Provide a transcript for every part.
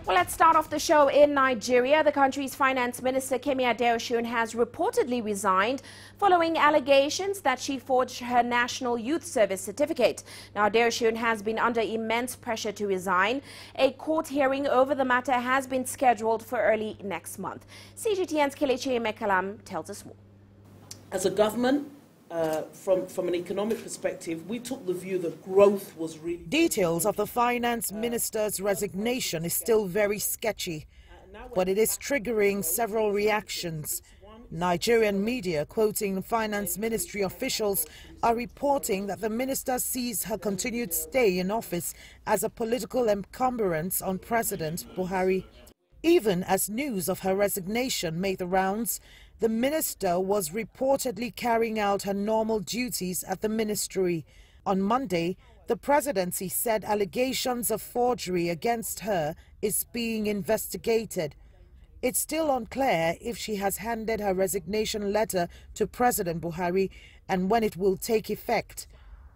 Well, let's start off the show in Nigeria. The country's finance minister, Kemi Adeosun, has reportedly resigned following allegations that she forged her National Youth Service certificate. Now, Adeosun has been under immense pressure to resign. A court hearing over the matter has been scheduled for early next month. CGTN'S Kelechi Emekalam tells us more. As a government, from an economic perspective, we took the view that growth was really... Details of the finance minister's resignation is still very sketchy, but it is triggering several reactions. Nigerian media, quoting finance ministry officials, are reporting that the minister sees her continued stay in office as a political encumbrance on President Buhari. Even as news of her resignation made the rounds, the minister was reportedly carrying out her normal duties at the ministry. On Monday, the presidency said allegations of forgery against her is being investigated. It's still unclear if she has handed her resignation letter to President Buhari and when it will take effect.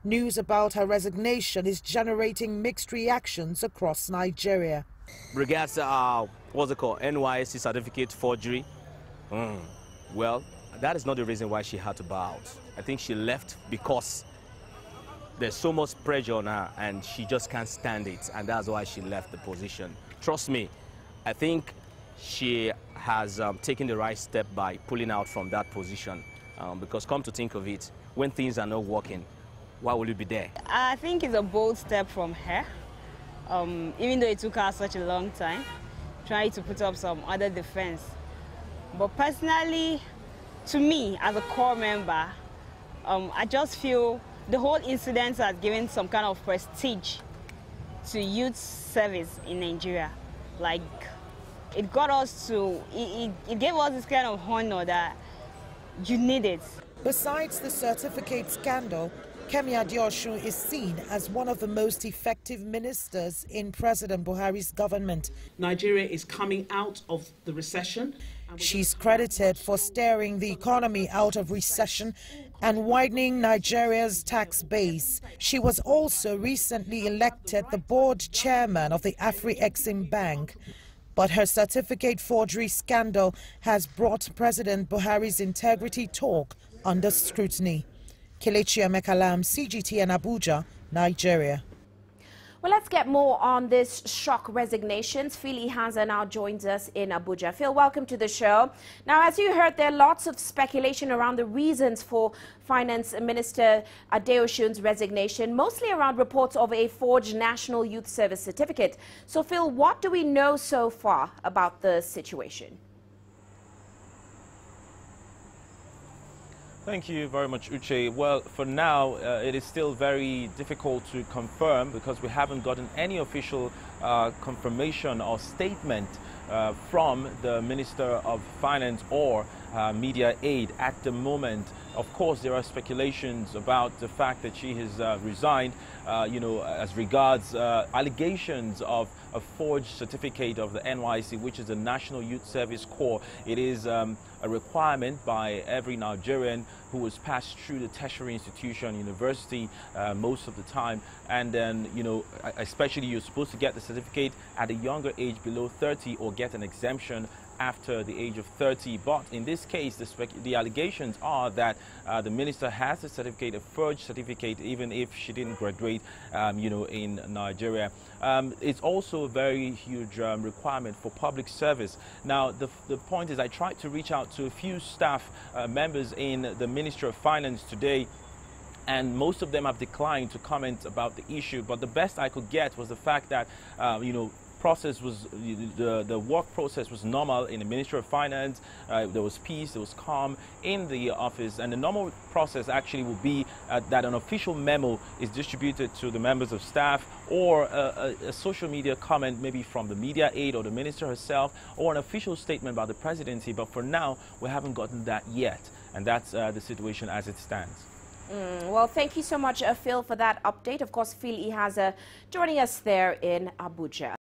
News about her resignation is generating mixed reactions across Nigeria. Regards to what's it called, NYSC certificate forgery, well, that is not the reason why she had to bow out. I think she left because there's so much pressure on her and she just can't stand it, and that's why she left the position. Trust me, I think she has taken the right step by pulling out from that position, because come to think of it, when things are not working, why will you be there? I think it's a bold step from her, even though it took her such a long time, trying to put up some other defense. But personally, to me, as a core member, I just feel the whole incident has given some kind of prestige to youth service in Nigeria. Like, it got us to, it gave us this kind of honor that you need it. Besides the certificate scandal, Kemi Adeosun is seen as one of the most effective ministers in President Buhari's government. Nigeria is coming out of the recession. She's credited for steering the economy out of recession and widening Nigeria's tax base. She was also recently elected the board chairman of the Afri-Exim Bank. But her certificate forgery scandal has brought President Buhari's integrity talk under scrutiny. Kelechi Emekalam, CGTN Abuja, Nigeria. Well, let's get more on this shock resignations. Phil Ihaza now joins us in Abuja. Phil, welcome to the show. Now, as you heard, there are lots of speculation around the reasons for Finance Minister Adeosun's resignation, mostly around reports of a forged National Youth Service certificate. So, Phil, what do we know so far about the situation? Thank you very much, Uche. Well, for now, it is still very difficult to confirm because we haven't gotten any official confirmation or statement from the Minister of Finance or media aid at the moment. Of course, there are speculations about the fact that she has resigned, as regards allegations of a forged certificate of the NYSC, which is the National Youth Service Corps. It is a requirement by every Nigerian who has passed through the tertiary institution, university, most of the time. And then, especially you're supposed to get the certificate at a younger age, below 30, or get an exemption after the age of 30. But in this case, the allegations are that the minister has a certificate, a forged certificate, even if she didn't graduate, in Nigeria. It's also a very huge requirement for public service. Now, the point is, I tried to reach out to a few staff members in the Ministry of Finance today, and most of them have declined to comment about the issue. But the best I could get was the fact that, the work process was normal in the Ministry of Finance. There was peace, there was calm in the office, and the normal process actually will be that an official memo is distributed to the members of staff, or a social media comment maybe from the media aide or the minister herself, or an official statement by the presidency. But for now, we haven't gotten that yet, and that's the situation as it stands. Well, thank you so much, Phil, for that update. Of course, Phil Ihaza joining us there in Abuja.